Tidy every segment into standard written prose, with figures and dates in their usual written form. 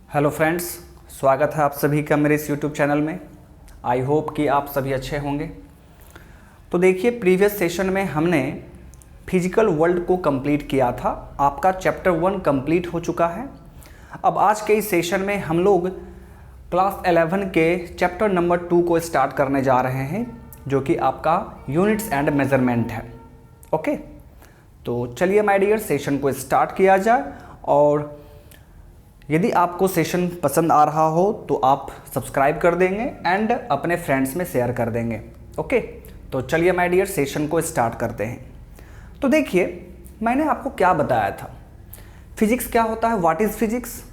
Hello friends, स्वागत है आप सभी का मेरे इस यूट्यूब चैनल में। आई होप कि आप सभी अच्छे होंगे। तो देखिए, प्रीवियस सेशन में हमने फिजिकल वर्ल्ड को कंप्लीट किया था। आपका चैप्टर 1 कंप्लीट हो चुका है। अब आज के इस सेशन में हम लोग क्लास 11 के चैप्टर नंबर 2 को स्टार्ट करने जा रहे हैं, जो कि आपका यूनिट्स एंड मेजरमेंट है। ओके, तो चलिए माय डियर, सेशन को स्टार्ट किया जाए। और यदि आपको सेशन पसंद आ रहा हो तो आप सब्सक्राइब कर देंगे एंड अपने फ्रेंड्स में शेयर कर देंगे। ओके, तो चलिए माय डियर, सेशन को स्टार्ट करते हैं। तो देखिए, मैंने आपको क्या बताया था, फिजिक्स क्या होता है। What is physics?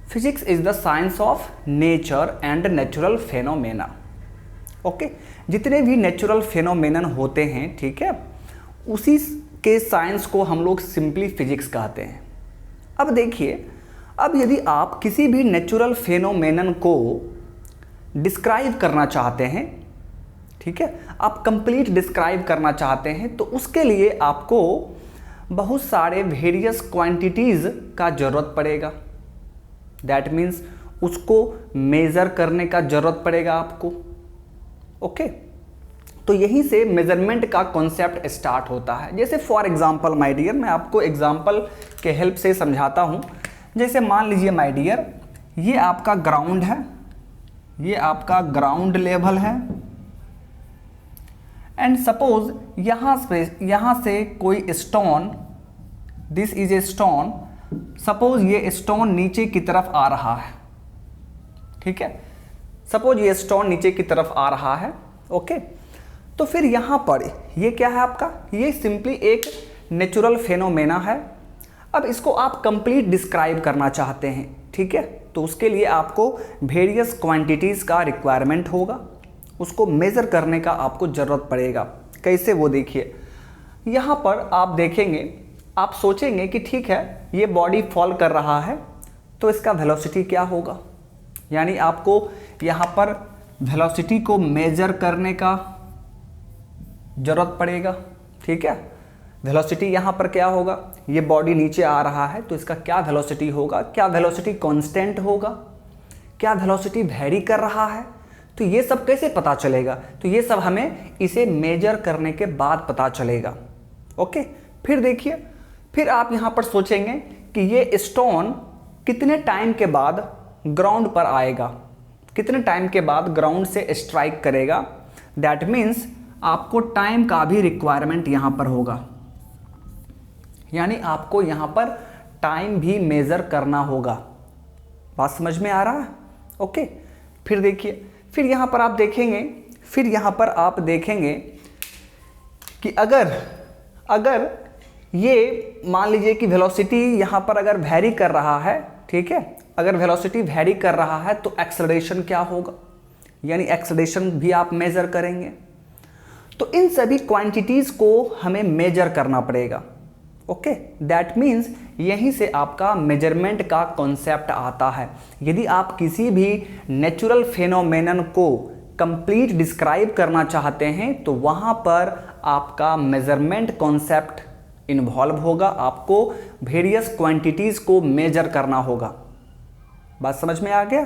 Physics is the science of nature and natural phenomena. Okay, जितने भी नेचुरल फेनोमेनन होते हैं, ठीक है, उसी के साइंस को हम लोग सिंपली फिजिक्स कहते हैं। अब देखिए, अब यदि आप किसी भी नेचुरल फेनोमेनन को डिस्क्राइब करना चाहते हैं, ठीक है, आप कंप्लीट डिस्क्राइब करना चाहते हैं, तो उसके लिए आपको बहुत सारे वेरियस क्वांटिटीज़ का ज़रूरत पड़ेगा। दैट मीन्स उसको मेज़र करने का ज़रूरत पड़ेगा आपको। ओके, तो यहीं से मेज़रमेंट का कॉन्सेप्ट स्टार्ट होता है। जैसे फॉर एग्जांपल माय डियर, मैं आपको एग्जांपल के हेल्प से समझाता हूँ। जैसे मान लीजिए माय डियर, ये आपका ग्राउंड है, ये आपका ग्राउंड लेवल है, एंड सपोज यहाँ से कोई stone, this is a stone, suppose ये स्टोन नीचे की तरफ आ रहा है, ठीक है, सपोज ये स्टोन नीचे की तरफ आ रहा है। ओके, तो फिर यहाँ पर ये क्या है आपका, ये सिंपली एक नेचुरल फेनोमेना है। अब इसको आप कंप्लीट डिस्क्राइब करना चाहते हैं, ठीक है, तो उसके लिए आपको वेरियस क्वांटिटीज़ का रिक्वायरमेंट होगा, उसको मेज़र करने का आपको ज़रूरत पड़ेगा। कैसे, वो देखिए, यहाँ पर आप देखेंगे, आप सोचेंगे कि ठीक है, ये बॉडी फॉल कर रहा है, तो इसका वेलोसिटी क्या होगा। यानी आपको यहाँ पर वेलोसिटी को मेज़र करने का ज़रूरत पड़ेगा, ठीक है। वेलोसिटी यहाँ पर क्या होगा, ये बॉडी नीचे आ रहा है, तो इसका क्या वेलोसिटी होगा, क्या वेलोसिटी कांस्टेंट होगा, क्या वेलोसिटी वेरी कर रहा है, तो ये सब कैसे पता चलेगा, तो ये सब हमें इसे मेजर करने के बाद पता चलेगा। ओके, फिर देखिए, फिर आप यहाँ पर सोचेंगे कि ये स्टोन कितने टाइम के बाद ग्राउंड पर आएगा, कितने टाइम के बाद ग्राउंड से स्ट्राइक करेगा। दैट मीन्स आपको टाइम का भी रिक्वायरमेंट यहाँ पर होगा, यानी आपको यहाँ पर टाइम भी मेज़र करना होगा। बात समझ में आ रहा है? ओके, फिर देखिए, फिर यहाँ पर आप देखेंगे कि अगर ये मान लीजिए कि वेलोसिटी यहाँ पर अगर वेरी कर रहा है, ठीक है, अगर वेलोसिटी वेरी कर रहा है तो एक्सेलरेशन क्या होगा, यानी एक्सेलरेशन भी आप मेज़र करेंगे। तो इन सभी क्वांटिटीज़ को हमें मेजर करना पड़ेगा। ओके, दैट मीन्स यहीं से आपका मेजरमेंट का कॉन्सेप्ट आता है। यदि आप किसी भी नेचुरल फेनोमेनन को कंप्लीट डिस्क्राइब करना चाहते हैं, तो वहाँ पर आपका मेजरमेंट कॉन्सेप्ट इन्वॉल्व होगा, आपको वेरियस क्वांटिटीज़ को मेजर करना होगा। बात समझ में आ गया?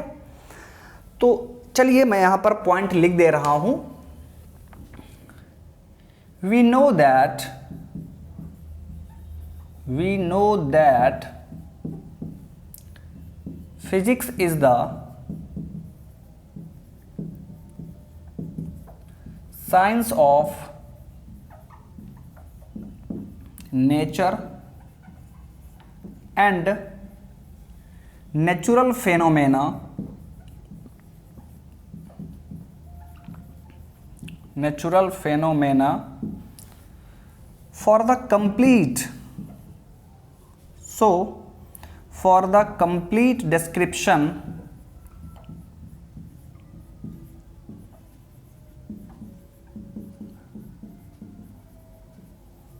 तो चलिए, मैं यहाँ पर पॉइंट लिख दे रहा हूँ। We know that physics is the science of nature and natural phenomena for the complete description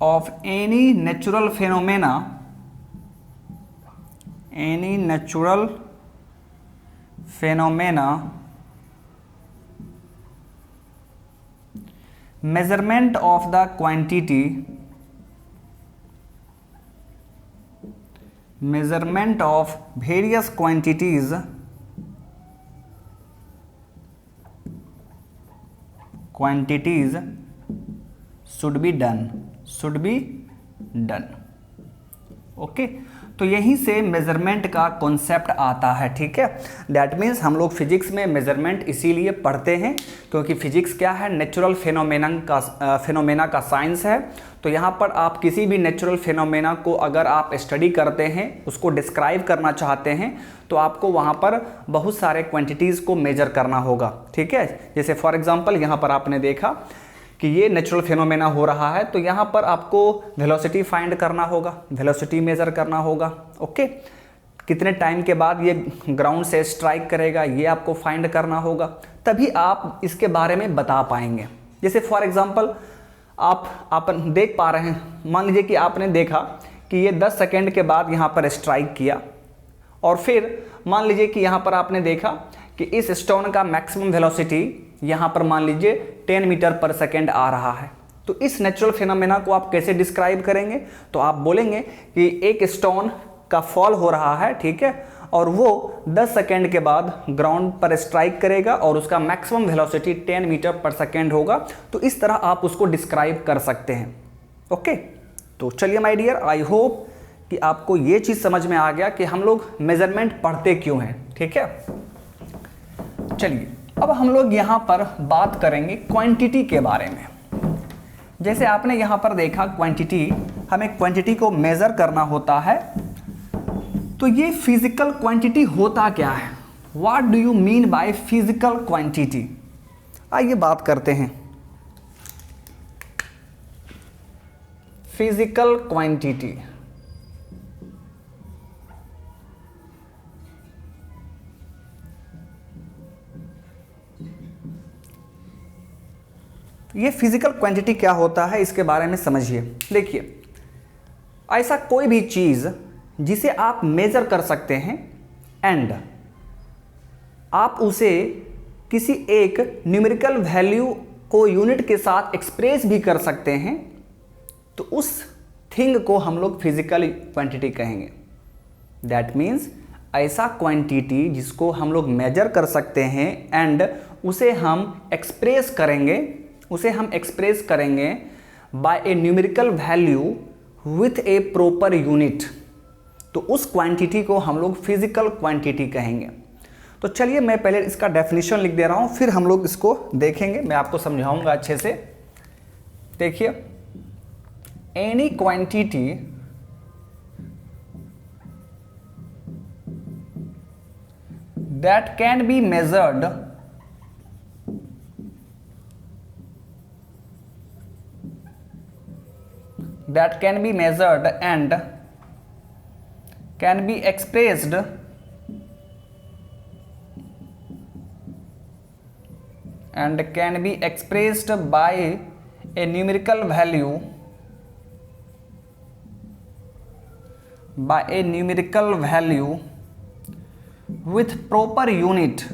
of any natural phenomena, measurement of the quantity measurement of various quantities should be done. Okay, तो यहीं से measurement का concept आता है, ठीक है। That means हम लोग फिजिक्स में मेजरमेंट इसीलिए पढ़ते हैं क्योंकि फिजिक्स क्या है, नेचुरल फिनोमेना का साइंस है। तो यहाँ पर आप किसी भी नेचुरल फिनोमेना को अगर आप स्टडी करते हैं, उसको डिस्क्राइब करना चाहते हैं, तो आपको वहाँ पर बहुत सारे क्वांटिटीज़ को मेजर करना होगा, ठीक है। जैसे फॉर एग्जांपल यहाँ पर आपने देखा कि ये नेचुरल फिनोमेना हो रहा है, तो यहाँ पर आपको वेलोसिटी फाइंड करना होगा, वेलोसिटी मेज़र करना होगा, ओके। कितने टाइम के बाद ये ग्राउंड से स्ट्राइक करेगा ये आपको फाइंड करना होगा, तभी आप इसके बारे में बता पाएंगे। जैसे फॉर एग्जांपल आप देख पा रहे हैं, मान लीजिए कि आपने देखा कि ये 10 सेकेंड के बाद यहाँ पर स्ट्राइक किया, और फिर मान लीजिए कि यहाँ पर आपने देखा कि इस स्टोन का मैक्सिमम वेलोसिटी यहाँ पर मान लीजिए 10 मीटर पर सेकेंड आ रहा है। तो इस नेचुरल फिनोमेना को आप कैसे डिस्क्राइब करेंगे? तो आप बोलेंगे कि एक स्टोन का फॉल हो रहा है, ठीक है, और वो 10 सेकेंड के बाद ग्राउंड पर स्ट्राइक करेगा और उसका मैक्सिमम वेलोसिटी 10 मीटर पर सेकेंड होगा। तो इस तरह आप उसको डिस्क्राइब कर सकते हैं, ओके। तो चलिए माय डियर, आई होप कि आपको ये चीज़ समझ में आ गया कि हम लोग मेजरमेंट पढ़ते क्यों हैं, ठीक है। चलिए अब हम लोग यहाँ पर बात करेंगे क्वांटिटी के बारे में। जैसे आपने यहाँ पर देखा क्वांटिटी, हमें क्वांटिटी को मेज़र करना होता है, तो ये फिजिकल क्वांटिटी होता क्या है? What do you mean by physical quantity? आइए बात करते हैं फिजिकल क्वांटिटी। ये फिजिकल क्वांटिटी क्या होता है इसके बारे में समझिए। देखिए, ऐसा कोई भी चीज़ जिसे आप मेजर कर सकते हैं एंड आप उसे किसी एक न्यूमेरिकल वैल्यू को यूनिट के साथ एक्सप्रेस भी कर सकते हैं, तो उस थिंग को हम लोग फिजिकल क्वांटिटी कहेंगे। दैट मीन्स ऐसा क्वांटिटी जिसको हम लोग मेजर कर सकते हैं एंड उसे हम एक्सप्रेस करेंगे by a numerical value with a proper unit, तो उस क्वांटिटी को हम लोग फिजिकल क्वांटिटी कहेंगे। तो चलिए मैं पहले इसका डेफिनेशन लिख दे रहा हूँ, फिर हम लोग इसको देखेंगे, मैं आपको समझाऊंगा अच्छे से। देखिए, any quantity that can be measured and can be expressed by a numerical value with proper unit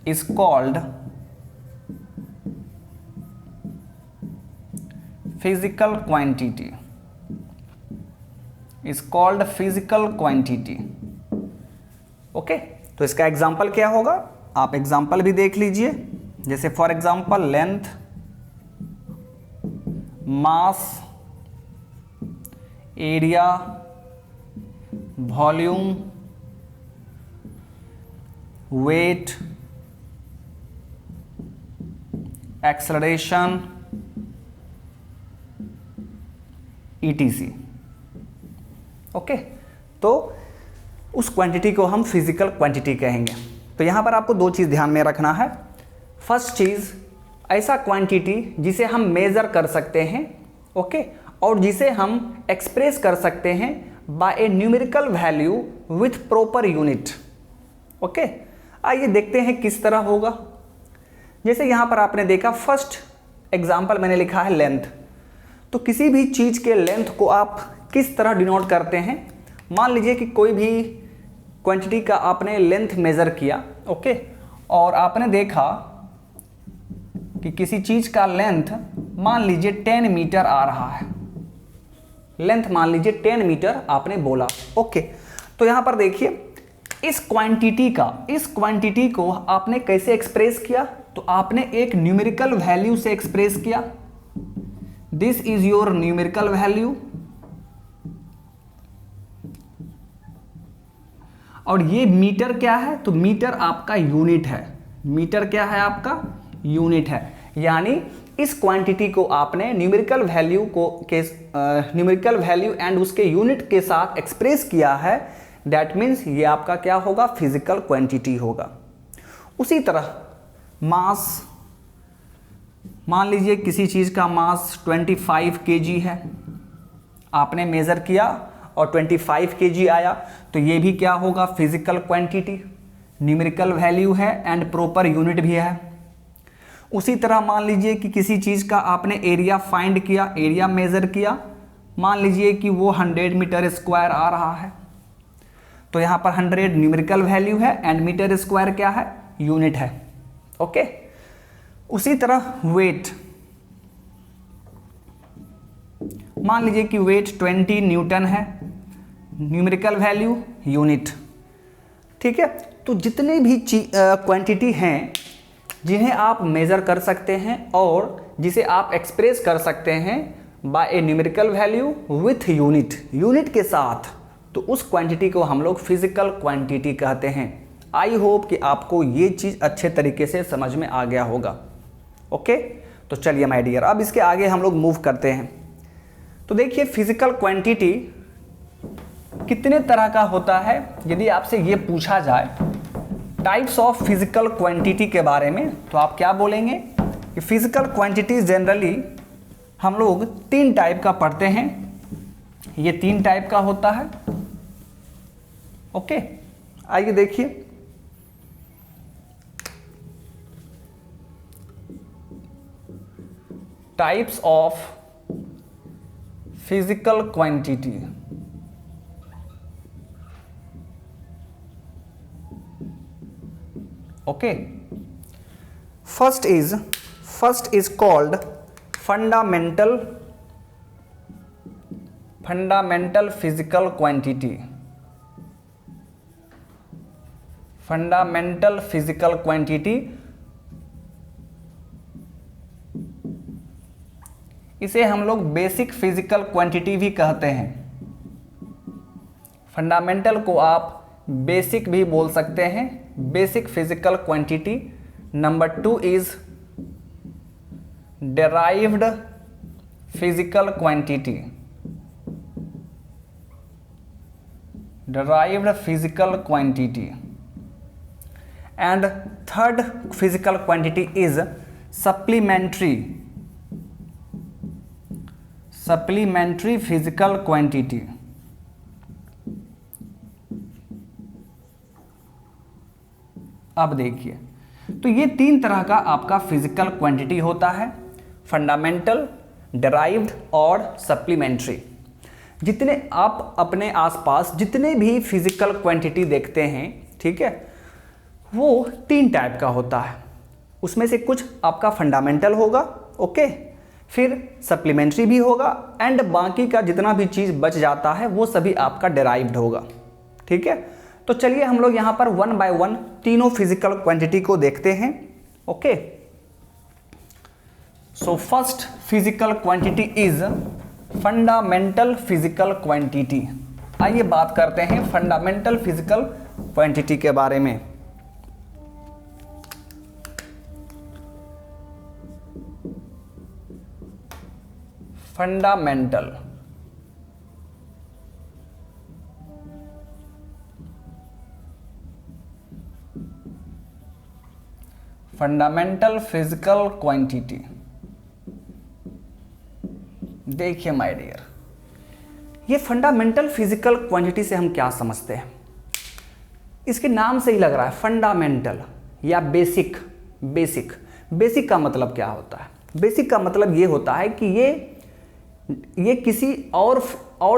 is called physical quantity. Okay, तो इसका एग्जाम्पल क्या होगा? आप एग्जाम्पल भी देख लीजिए। जैसे for example length, mass, area, volume, weight, acceleration, ETC। Okay, तो उस क्वांटिटी को हम फिजिकल क्वांटिटी कहेंगे। तो यहाँ पर आपको दो चीज़ ध्यान में रखना है। फर्स्ट चीज़, ऐसा क्वांटिटी जिसे हम मेज़र कर सकते हैं, ओके, और जिसे हम एक्सप्रेस कर सकते हैं by a numerical value with proper unit. Okay, आइए देखते हैं किस तरह होगा। जैसे यहाँ पर आपने देखा, फर्स्ट एग्जाम्पल मैंने लिखा है लेंथ। तो किसी भी चीज़ के लेंथ को आप किस तरह डिनोट करते हैं? मान लीजिए कि कोई भी क्वांटिटी का आपने लेंथ मेज़र किया, ओके, और आपने देखा कि किसी चीज का लेंथ मान लीजिए 10 मीटर आ रहा है, लेंथ मान लीजिए 10 मीटर आपने बोला, ओके। तो यहां पर देखिए इस क्वांटिटी को आपने कैसे एक्सप्रेस किया, तो आपने एक न्यूमेरिकल वैल्यू से एक्सप्रेस किया। This is your numerical value, और ये मीटर क्या है, तो मीटर आपका यूनिट है, मीटर क्या है आपका यूनिट है। यानी इस क्वांटिटी को आपने न्यूमेरिकल वैल्यू एंड उसके यूनिट के साथ एक्सप्रेस किया है, दैट मीन्स ये आपका क्या होगा, फिजिकल क्वांटिटी होगा। उसी तरह मास, मान लीजिए किसी चीज का मास 25 kg है, आपने मेजर किया और 25 kg आया, तो ये भी क्या होगा, फिजिकल क्वांटिटी, न्यूमेरिकल वैल्यू है एंड प्रॉपर यूनिट भी है। उसी तरह मान लीजिए कि किसी चीज़ का आपने एरिया फाइंड किया, एरिया मेजर किया, मान लीजिए कि वो 100 मीटर स्क्वायर आ रहा है, तो यहाँ पर 100 न्यूमेरिकल वैल्यू है एंड मीटर स्क्वायर क्या है, यूनिट है, ओके। उसी तरह वेट, मान लीजिए कि वेट 20 न्यूटन है, न्यूमेरिकल वैल्यू यूनिट, ठीक है। तो जितने भी क्वांटिटी हैं जिन्हें आप मेजर कर सकते हैं और जिसे आप एक्सप्रेस कर सकते हैं by a numerical value with unit के साथ, तो उस क्वांटिटी को हम लोग फिजिकल क्वांटिटी कहते हैं। आई होप कि आपको ये चीज़ अच्छे तरीके से समझ में आ गया होगा, ओके। तो चलिए माय डियर, अब इसके आगे हम लोग मूव करते हैं। तो देखिए फिजिकल क्वांटिटी कितने तरह का होता है, यदि आपसे ये पूछा जाए टाइप्स ऑफ फिजिकल क्वांटिटी के बारे में, तो आप क्या बोलेंगे कि फिजिकल क्वांटिटी जनरली हम लोग 3 टाइप का पढ़ते हैं, ये 3 टाइप का होता है, ओके। आइए देखिए, types of physical quantity. Okay, first is called fundamental physical quantity. Fundamental physical quantity, इसे हम लोग बेसिक फिजिकल क्वांटिटी भी कहते हैं। फंडामेंटल को आप बेसिक भी बोल सकते हैं, basic physical quantity. Number 2 is derived physical quantity, derived physical quantity. And third physical quantity is supplementary physical quantity. अब देखिए, तो ये 3 तरह का आपका फिजिकल क्वांटिटी होता है, फंडामेंटल, डिराइव्ड और सप्लीमेंट्री। जितने आप अपने आसपास जितने भी फिजिकल क्वांटिटी देखते हैं, ठीक है, वो 3 टाइप का होता है। उसमें से कुछ आपका फंडामेंटल होगा, ओके, फिर सप्लीमेंट्री भी होगा एंड बाकी का जितना भी चीज़ बच जाता है वो सभी आपका डिराइव्ड होगा, ठीक है। तो चलिए हम लोग यहाँ पर 1 बाय 1 तीनों फिजिकल क्वांटिटी को देखते हैं, okay. So first physical quantity is fundamental physical quantity. आइए बात करते हैं फंडामेंटल फिजिकल क्वांटिटी के बारे में। Fundamental physical quantity. देखिए माय डियर, ये फंडामेंटल फिजिकल क्वांटिटी से हम क्या समझते हैं, इसके नाम से ही लग रहा है फंडामेंटल या बेसिक। बेसिक का मतलब क्या होता है? बेसिक का मतलब ये होता है कि ये किसी और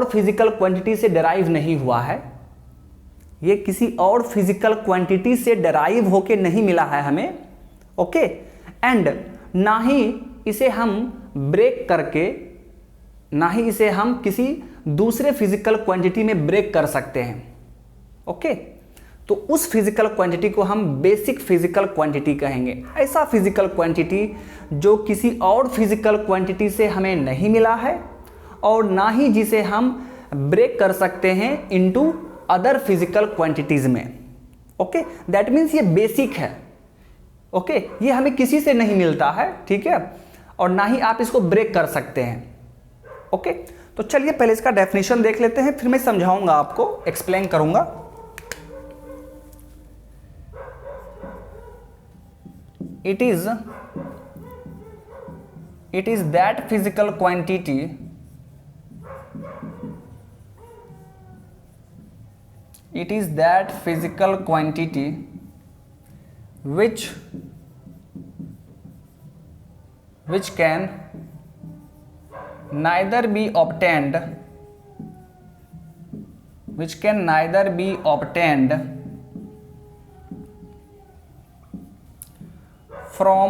फिजिकल क्वांटिटी से डेराइव नहीं हुआ है, ये किसी और फिजिकल क्वांटिटी से डेराइव होके नहीं मिला है हमें, ओके। एंड ना ही इसे हम ब्रेक करके, ना ही इसे हम किसी दूसरे फिजिकल क्वांटिटी में ब्रेक कर सकते हैं। ओके, तो उस फिजिकल क्वांटिटी को हम बेसिक फिजिकल क्वांटिटी कहेंगे। ऐसा फिजिकल क्वांटिटी जो किसी और फिजिकल क्वांटिटी से हमें नहीं मिला है और ना ही जिसे हम ब्रेक कर सकते हैं इनटू अदर फिजिकल क्वांटिटीज में। ओके, दैट मीन्स ये बेसिक है। ओके, ये हमें किसी से नहीं मिलता है, ठीक है, और ना ही आप इसको ब्रेक कर सकते हैं। ओके, तो चलिए पहले इसका डेफिनेशन देख लेते हैं, फिर मैं समझाऊंगा आपको, एक्सप्लेन करूंगा। It is that physical quantity which can neither be obtained from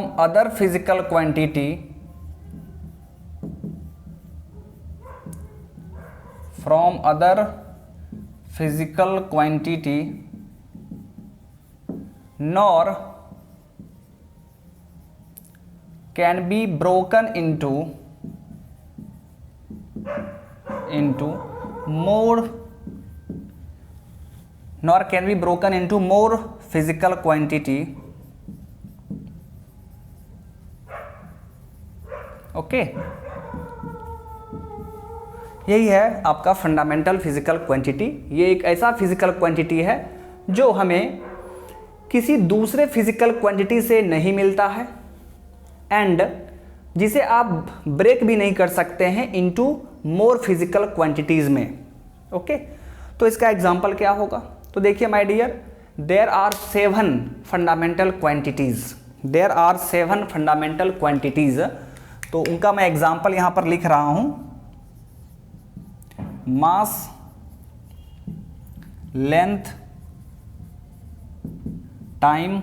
other physical quantity nor can be broken into more physical quantity। Okay, यही है आपका फंडामेंटल फिजिकल क्वांटिटी। ये एक ऐसा फिजिकल क्वांटिटी है जो हमें किसी दूसरे फिजिकल क्वांटिटी से नहीं मिलता है एंड जिसे आप ब्रेक भी नहीं कर सकते हैं इनटू मोर फिजिकल क्वांटिटीज में। ओके, तो इसका एग्जांपल क्या होगा? तो देखिए my dear, there are 7 fundamental quantities. तो उनका मैं एग्जांपल यहां पर लिख रहा हूं। Mass, length, time,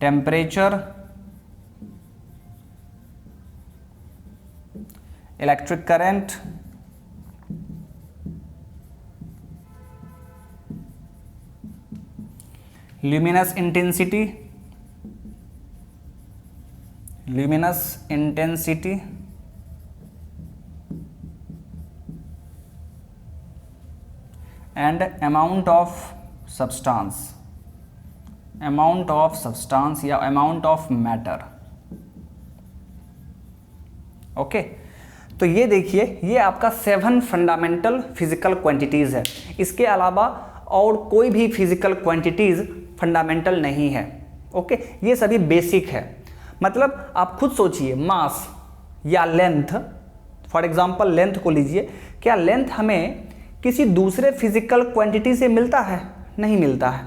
temperature, electric current, luminous intensity, and amount of substance या amount of matter। ओके, तो ये देखिए, ये आपका 7 फंडामेंटल फिजिकल क्वांटिटीज है। इसके अलावा और कोई भी फिजिकल क्वांटिटीज फंडामेंटल नहीं है। ओके, ये सभी बेसिक है। मतलब आप खुद सोचिए, मास या लेंथ, फॉर एग्जांपल लेंथ को लीजिए, क्या लेंथ हमें किसी दूसरे फिजिकल क्वांटिटी से मिलता है? नहीं मिलता है।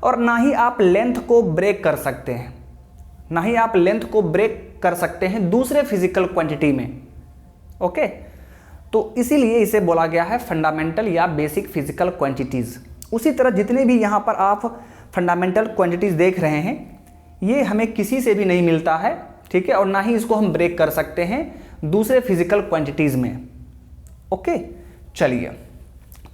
और ना ही आप लेंथ को ब्रेक कर सकते हैं, दूसरे फिजिकल क्वांटिटी में। ओके, तो इसीलिए इसे बोला गया है फंडामेंटल या बेसिक फिजिकल क्वांटिटीज। उसी तरह जितने भी यहाँ पर आप फंडामेंटल क्वांटिटीज देख रहे हैं, ये हमें किसी से भी नहीं मिलता है, ठीक है, और ना ही इसको हम ब्रेक कर सकते हैं दूसरे फिजिकल क्वांटिटीज में। ओके, चलिए,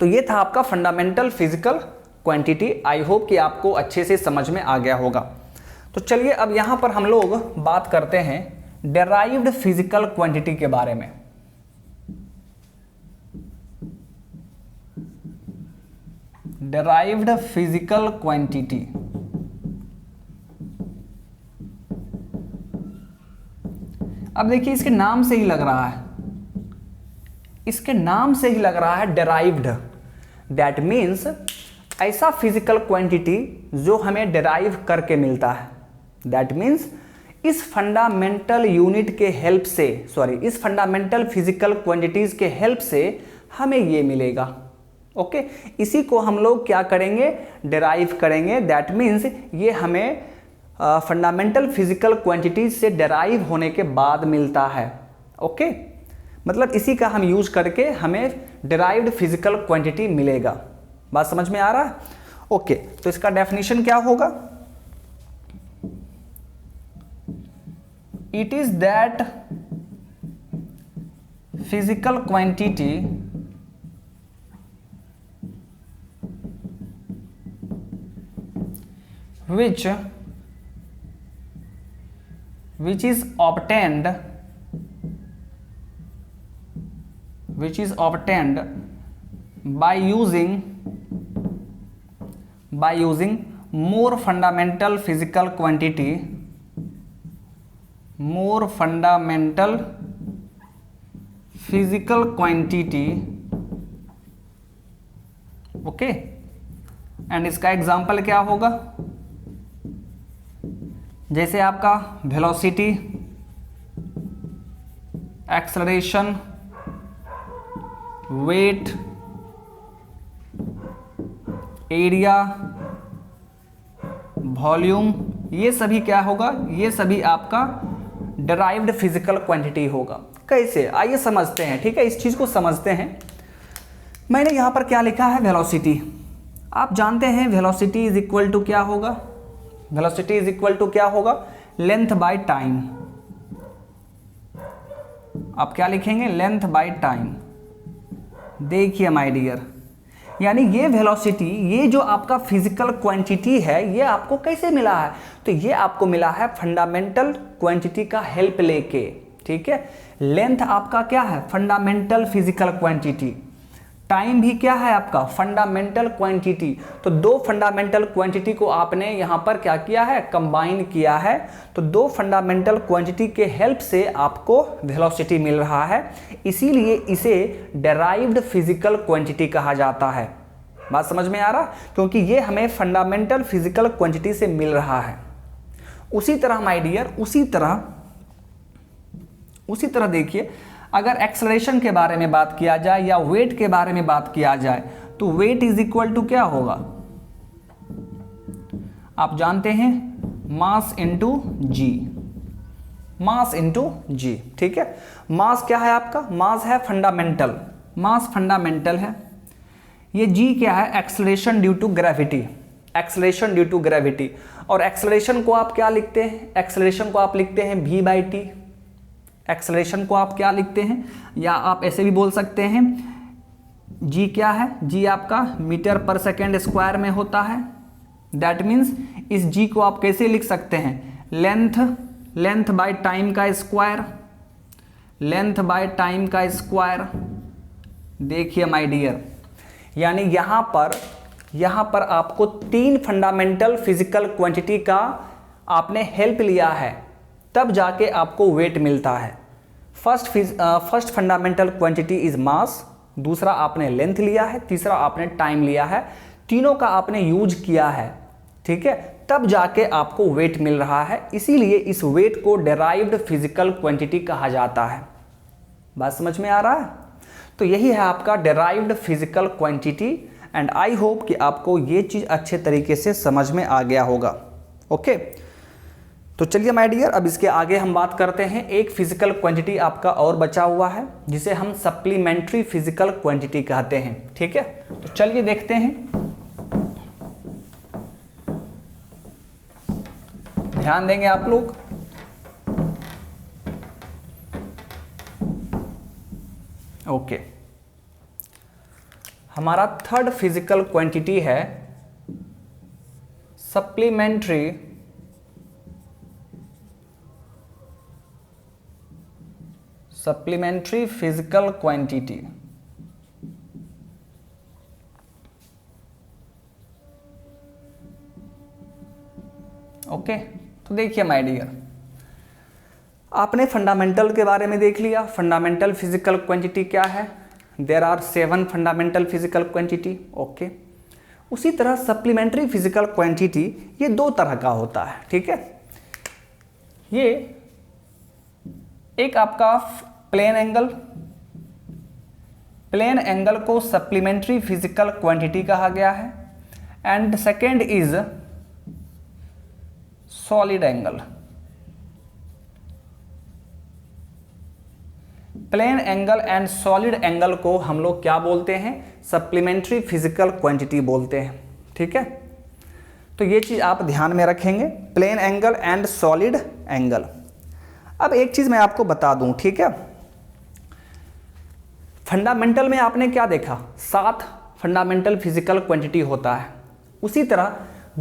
तो ये था आपका fundamental physical quantity. I hope कि आपको अच्छे से समझ में आ गया होगा। तो चलिए अब यहाँ पर हम लोग बात करते हैं डेराइव्ड फिजिकल क्वांटिटी के बारे में। डेराइव्ड फिजिकल क्वांटिटी, अब देखिए इसके नाम से ही लग रहा है, डेराइव्ड। दैट मीन्स ऐसा फिजिकल क्वांटिटी जो हमें डेराइव करके मिलता है। दैट मीन्स इस फंडामेंटल फिजिकल क्वांटिटीज के हेल्प से हमें ये मिलेगा। ओके, इसी को हम लोग क्या करेंगे? डेराइव करेंगे। दैट मीन्स ये हमें फंडामेंटल फिजिकल क्वांटिटीज से डेराइव होने के बाद मिलता है। ओके, मतलब इसी का हम यूज करके हमें डेराइव्ड फिजिकल क्वांटिटी मिलेगा। बात समझ में आ रहा है? ओके, तो इसका डेफिनेशन क्या होगा? It is that physical quantity which is obtained by using more fundamental physical quantity, okay. And इसका एग्जाम्पल क्या होगा? जैसे आपका velocity, acceleration, weight, area, volume, ये सभी क्या होगा? ये सभी आपका डिराइव्ड फिजिकल क्वांटिटी होगा। कैसे? आइए समझते हैं, ठीक है, इस चीज को समझते हैं। मैंने यहां पर क्या लिखा है? वेलोसिटी। आप जानते हैं वेलोसिटी इज इक्वल टू क्या होगा? वेलोसिटी इज इक्वल टू क्या होगा? Length by time. आप क्या लिखेंगे? Length by time. देखिए माय डियर, यानी ये वेलोसिटी, ये जो आपका फिजिकल क्वांटिटी है, ये आपको कैसे मिला है? तो ये आपको मिला है फंडामेंटल क्वांटिटी का हेल्प लेके, ठीक है। लेंथ आपका क्या है? Fundamental physical quantity. टाइम भी क्या है आपका? Fundamental quantity. तो दो फंडामेंटल क्वांटिटी को आपने यहां पर क्या किया है? कंबाइन किया है। तो दो फंडामेंटल क्वांटिटी के हेल्प से आपको वेलोसिटी मिल रहा है, इसीलिए इसे डिराइव्ड फिजिकल क्वांटिटी कहा जाता है। बात समझ में आ रहा? क्योंकि ये हमें फंडामेंटल फिजिकल क्वांटिटी से मिल रहा है। उसी तरह माय डियर, उसी तरह देखिए, अगर एक्सेलरेशन के बारे में बात किया जाए या वेट के बारे में बात किया जाए, तो वेट इज इक्वल टू क्या होगा? आप जानते हैं, मास इंटू जी। मास इंटू जी, ठीक है। मास क्या है आपका? मास है फंडामेंटल, मास फंडामेंटल है। ये जी क्या है? Acceleration due to gravity, acceleration due to gravity. और एक्सेलरेशन को आप क्या लिखते हैं? एक्सेलरेशन को आप लिखते हैं v बाई टी। एक्सेलरेशन को आप क्या लिखते हैं? या आप ऐसे भी बोल सकते हैं, जी क्या है? जी आपका मीटर पर सेकेंड स्क्वायर में होता है। दैट मीन्स इस जी को आप कैसे लिख सकते हैं? लेंथ बाय टाइम का स्क्वायर, लेंथ बाय टाइम का स्क्वायर। देखिए माय डियर, यानी यहां पर आपको तीन फंडामेंटल फिजिकल क्वांटिटी का आपने हेल्प लिया है, तब जाके आपको वेट मिलता है। First fundamental quantity is mass, दूसरा आपने लेंथ लिया है, तीसरा आपने टाइम लिया है। तीनों का आपने यूज किया है, ठीक है, तब जाके आपको वेट मिल रहा है। इसीलिए इस वेट को डिराइव्ड फिजिकल क्वांटिटी कहा जाता है। बात समझ में आ रहा है? तो यही है आपका derived physical quantity. And I hope कि आपको ये चीज़ अच्छे तरीके से समझ में आ गया होगा। ओके, तो चलिए माय डियर, अब इसके आगे हम बात करते हैं। एक फिजिकल क्वांटिटी आपका और बचा हुआ है, जिसे हम सप्लीमेंट्री फिजिकल क्वांटिटी कहते हैं, ठीक है। तो चलिए देखते हैं। ध्यान देंगे आप लोग। ओके, हमारा थर्ड फिजिकल क्वांटिटी है सप्लीमेंट्री फिजिकल क्वांटिटी। ओके, तो देखिए माय डियर, आपने फंडामेंटल के बारे में देख लिया। फंडामेंटल फिजिकल क्वांटिटी क्या है? There are 7 fundamental physical quantity. Okay, उसी तरह सप्लीमेंट्री फिजिकल क्वांटिटी ये दो तरह का होता है, ठीक है। ये एक आपका प्लेन एंगल को सप्लीमेंट्री फिजिकल क्वांटिटी कहा गया है। And second is solid angle. Plane angle and solid angle को हम लोग क्या बोलते हैं? सप्लीमेंट्री फिजिकल क्वांटिटी बोलते हैं, ठीक है। तो ये चीज आप ध्यान में रखेंगे, plane angle and solid angle. अब एक चीज मैं आपको बता दूं, ठीक है, फंडामेंटल में आपने क्या देखा, 7 फंडामेंटल फिजिकल क्वांटिटी होता है, उसी तरह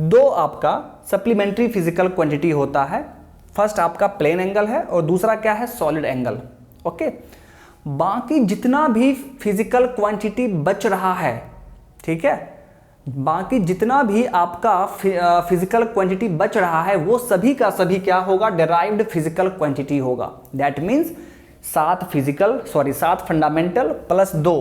2 आपका सप्लीमेंट्री फिजिकल क्वांटिटी होता है। फर्स्ट आपका प्लेन एंगल है और दूसरा क्या है, सॉलिड एंगल। ओके, बाकी जितना भी फिजिकल क्वांटिटी बच रहा है, ठीक है, बाकी जितना भी आपका फिजिकल क्वांटिटी बच रहा है वो सभी का सभी क्या होगा, डेराइव्ड फिजिकल क्वांटिटी होगा। That means 7 fundamental plus 2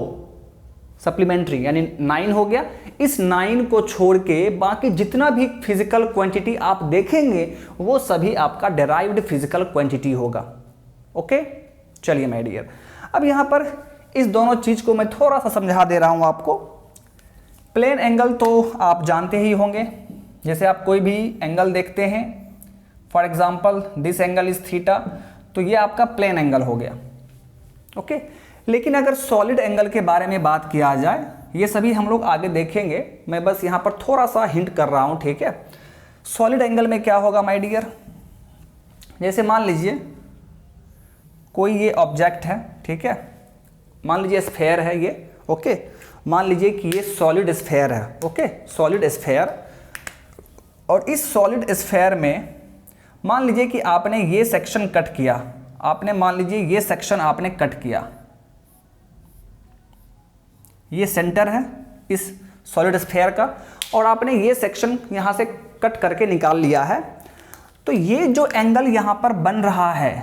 supplementary यानी 9 हो गया। इस 9 को छोड़ के बाकी जितना भी फिजिकल क्वांटिटी आप देखेंगे वो सभी आपका डेराइव्ड फिजिकल क्वांटिटी होगा। ओके, चलिए माय डियर, अब यहां पर इस दोनों चीज को मैं थोड़ा सा समझा दे रहा हूं आपको। प्लेन एंगल तो आप जानते ही होंगे, जैसे आप कोई भी एंगल देखते हैं, for example this angle is theta, तो ये आपका प्लेन एंगल हो गया। ओके, लेकिन अगर सॉलिड एंगल के बारे में बात किया जाए, ये सभी हम लोग आगे देखेंगे, मैं बस यहां पर थोड़ा सा हिंट कर रहा हूं, ठीक है। सॉलिड एंगल में क्या होगा माय डियर, जैसे मान लीजिए कोई ये ऑब्जेक्ट है, ठीक है, मान लीजिए स्फेयर है ये। ओके, मान लीजिए कि ये सॉलिड स्फेयर है। ओके, सॉलिड स्फेयर, और इस सॉलिड स्फेयर में मान लीजिए कि आपने ये सेक्शन कट किया, आपने मान लीजिए ये सेक्शन आपने कट किया, ये सेंटर है इस सॉलिड स्फेयर का, और आपने ये सेक्शन यहां से कट करके निकाल लिया है। तो ये जो एंगल यहां पर बन रहा है,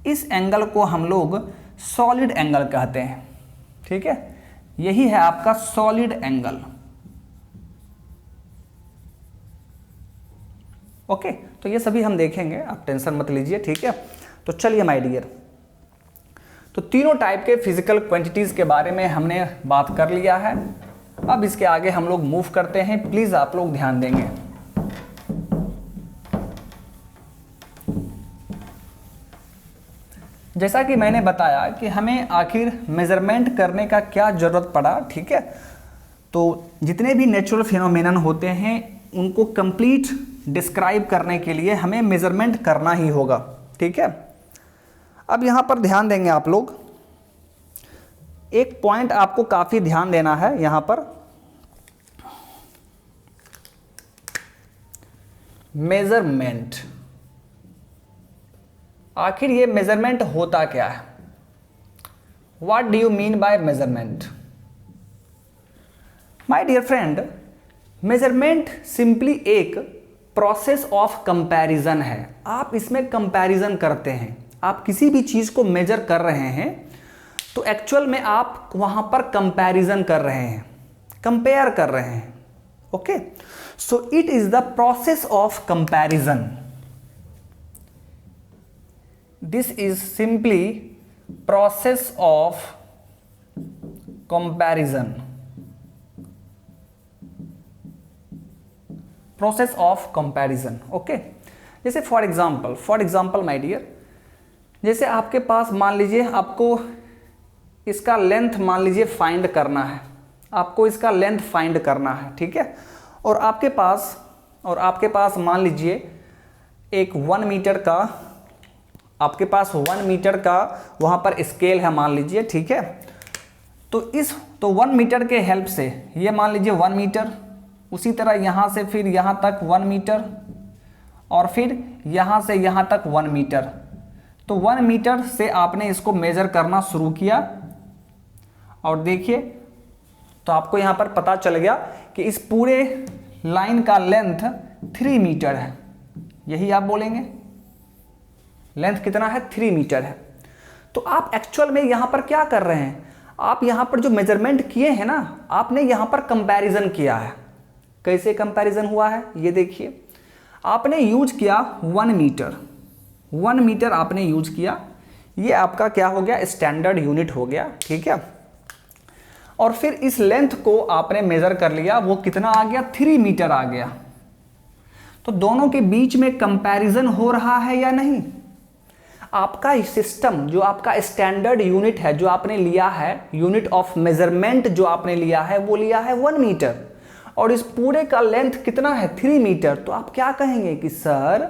इस एंगल को हम लोग सॉलिड एंगल कहते हैं, ठीक है, यही है आपका सॉलिड एंगल। ओके, तो ये सभी हम देखेंगे, आप टेंशन मत लीजिए, ठीक है। तो चलिए माय डियर, तो तीनों टाइप के फिजिकल क्वांटिटीज के बारे में हमने बात कर लिया है। अब इसके आगे हम लोग मूव करते हैं, प्लीज आप लोग ध्यान देंगे। जैसा कि मैंने बताया कि हमें आखिर मेजरमेंट करने का क्या जरूरत पड़ा, ठीक है, तो जितने भी नेचुरल फिनोमेनन होते हैं उनको कंप्लीट डिस्क्राइब करने के लिए हमें मेजरमेंट करना ही होगा, ठीक है। अब यहां पर ध्यान देंगे आप लोग, एक पॉइंट आपको काफी ध्यान देना है यहां पर, मेजरमेंट। आखिर ये मेजरमेंट होता क्या है, what do you mean by measurement? My dear friend, measurement simply एक प्रोसेस ऑफ कंपैरिजन है। आप इसमें कंपैरिजन करते हैं, आप किसी भी चीज को मेजर कर रहे हैं तो एक्चुअल में आप वहां पर कंपैरिजन कर रहे हैं, कंपेयर कर रहे हैं। Okay, so it is the process of comparison. This is simply process of comparison, process of comparison. Okay, जैसे फॉर एग्जाम्पल माय डियर, जैसे आपके पास मान लीजिए आपको इसका लेंथ मान लीजिए फाइंड करना है, आपको इसका लेंथ फाइंड करना है, ठीक है, और आपके पास मान लीजिए एक 1 मीटर का, आपके पास 1 मीटर का वहां पर स्केल है मान लीजिए, ठीक है। तो 1 मीटर के हेल्प से ये मान लीजिए 1 मीटर, उसी तरह यहां से फिर यहां तक 1 मीटर, और फिर यहां से यहां तक 1 मीटर। तो 1 मीटर से आपने इसको मेजर करना शुरू किया, और देखिए तो आपको यहां पर पता चल गया कि इस पूरे लाइन का लेंथ 3 मीटर है। यही आप बोलेंगे, लेंथ कितना है, 3 मीटर है। तो आप एक्चुअल में यहां पर क्या कर रहे हैं, आप यहां पर जो मेजरमेंट किए हैं ना, आपने यहां पर कंपैरिजन किया है। कैसे कंपैरिजन हुआ है ये देखिए, आपने यूज किया 1 मीटर, 1 मीटर आपने यूज किया, ये आपका क्या हो गया, स्टैंडर्ड यूनिट हो गया, ठीक है। और फिर इस लेंथ को आपने मेजर कर लिया, वो कितना आ गया, 3 मीटर आ गया। तो दोनों के बीच में कंपैरिजन हो रहा है या नहीं? आपका सिस्टम जो आपका स्टैंडर्ड यूनिट है, जो आपने लिया है, यूनिट ऑफ मेजरमेंट जो आपने लिया है, वो लिया है 1 मीटर, और इस पूरे का लेंथ कितना है, 3 मीटर। तो आप क्या कहेंगे कि सर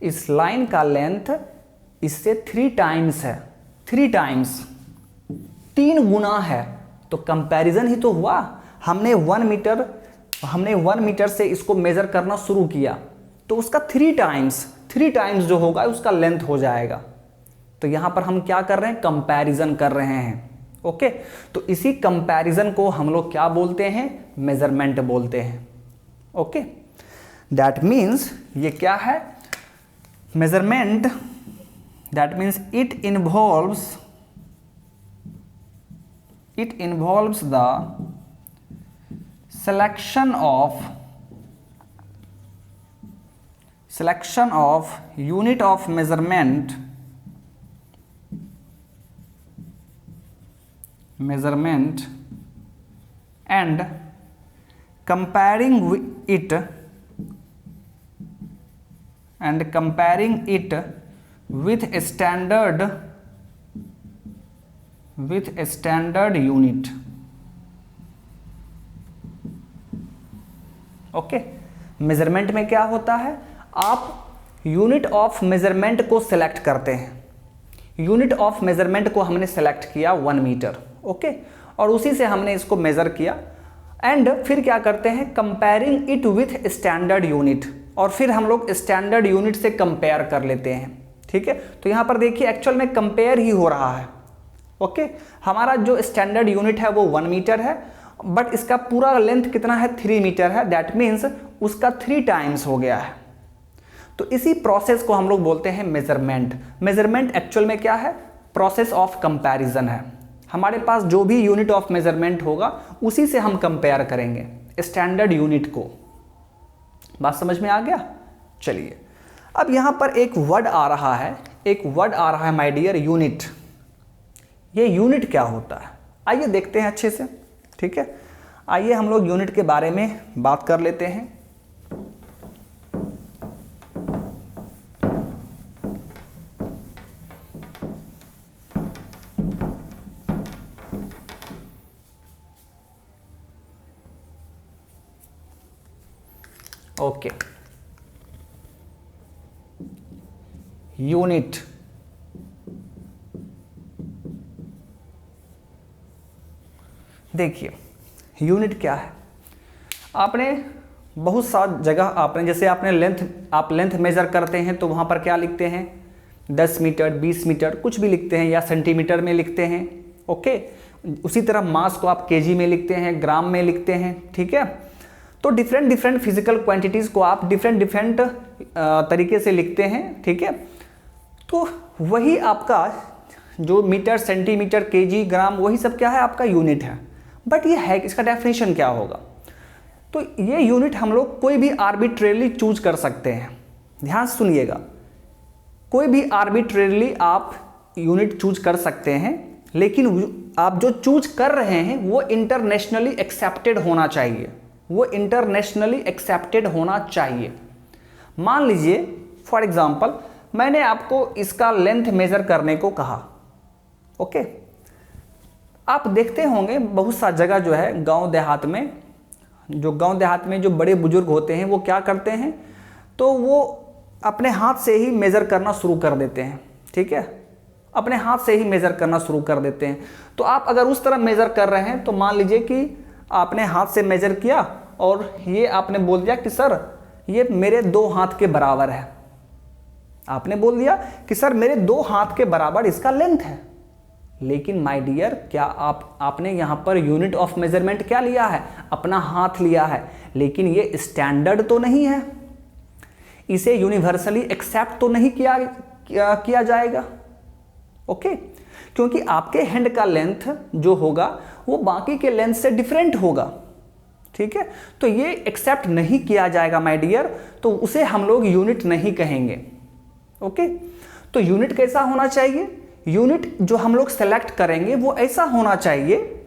इस लाइन का लेंथ इससे 3 टाइम्स है, 3 टाइम्स, 3 गुना है, तो कंपैरिजन ही तो हुआ। हमने 1 मीटर से इसको मेजर करना शुरू किया, तो उसका 3 टाइम्स जो होगा उसका लेंथ हो जाएगा। तो यहां पर हम क्या कर रहे हैं, कंपैरिजन कर रहे हैं। ओके, तो इसी कंपैरिजन को हम लोग क्या बोलते हैं, मेजरमेंट बोलते हैं। ओके, दैट मीन्स ये क्या है, measurement, that means it involves the selection of unit of measurement and comparing it with a standard unit। Okay, measurement में क्या होता है, आप यूनिट ऑफ मेजरमेंट को सिलेक्ट करते हैं। यूनिट ऑफ मेजरमेंट को हमने सेलेक्ट किया 1 मीटर, ओके, और उसी से हमने इसको मेजर किया, एंड फिर क्या करते हैं, comparing it with standard unit, और फिर हम लोग स्टैंडर्ड यूनिट से कंपेयर कर लेते हैं। ठीक है, तो यहां पर देखिए एक्चुअल में कंपेयर ही हो रहा है। ओके, हमारा जो स्टैंडर्ड यूनिट है वो 1 मीटर है, बट इसका पूरा लेंथ कितना है, 3 मीटर है, दैट मीन्स उसका 3 टाइम्स हो गया है। तो इसी प्रोसेस को हम लोग बोलते हैं मेजरमेंट। मेजरमेंट एक्चुअल में क्या है, प्रोसेस ऑफ कंपैरिजन है। हमारे पास जो भी यूनिट ऑफ मेजरमेंट होगा उसी से हम कंपेयर करेंगे स्टैंडर्ड यूनिट को। बात समझ में आ गया? चलिए, अब यहां पर एक वर्ड आ रहा है, माय डियर, यूनिट। ये यूनिट क्या होता है, आइए देखते हैं अच्छे से। ठीक है, आइए हम लोग यूनिट के बारे में बात कर लेते हैं। ओके, यूनिट, देखिए यूनिट क्या है। आपने बहुत सा जगह आपने जैसे आपने लेंथ मेजर करते हैं तो वहाँ पर क्या लिखते हैं, 10 मीटर, 20 मीटर, कुछ भी लिखते हैं, या सेंटीमीटर में लिखते हैं। ओके, उसी तरह मास को आप केजी में लिखते हैं, ग्राम में लिखते हैं। ठीक है, तो डिफरेंट फिजिकल क्वांटिटीज़ को आप डिफरेंट तरीके से लिखते हैं। ठीक है, तो वही आपका जो मीटर, सेंटीमीटर, केजी, ग्राम, वही सब क्या है, आपका यूनिट है। बट ये है, इसका डेफिनेशन क्या होगा, तो ये यूनिट हम लोग कोई भी आर्बिट्रेरली चूज कर सकते हैं। ध्यान से सुनिएगा, कोई भी आर्बिट्रेरली आप यूनिट चूज कर सकते हैं, लेकिन आप जो चूज कर रहे हैं वो इंटरनेशनली एक्सेप्टेड होना चाहिए, मान लीजिए फॉर एग्जांपल मैंने आपको इसका लेंथ मेजर करने को कहा। ओके, आप देखते होंगे बहुत सा जगह जो है गांव देहात में जो बड़े बुजुर्ग होते हैं वो क्या करते हैं, तो वो अपने हाथ से ही मेज़र करना शुरू कर देते हैं। ठीक है, अपने हाथ से ही मेज़र करना शुरू कर देते हैं। तो आप अगर उस तरह मेज़र कर रहे हैं तो मान लीजिए कि आपने हाथ से मेज़र किया और ये आपने बोल दिया कि सर ये मेरे 2 हाथ के बराबर है। आपने बोल दिया कि सर मेरे 2 हाथ के बराबर इसका लेंथ है, लेकिन माय डियर, क्या आपने यहाँ पर यूनिट ऑफ मेजरमेंट क्या लिया है, अपना हाथ लिया है, लेकिन ये स्टैंडर्ड तो नहीं है, इसे यूनिवर्सली एक्सेप्ट तो नहीं किया जाएगा। ओके, क्योंकि आपके हैंड का लेंथ जो होगा वो बाकी के लेंथ से डिफरेंट होगा। ठीक है, तो ये एक्सेप्ट नहीं किया जाएगा माय डियर, तो उसे हम लोग यूनिट नहीं कहेंगे। ओके, तो यूनिट कैसा होना चाहिए, यूनिट जो हम लोग सेलेक्ट करेंगे वो ऐसा होना चाहिए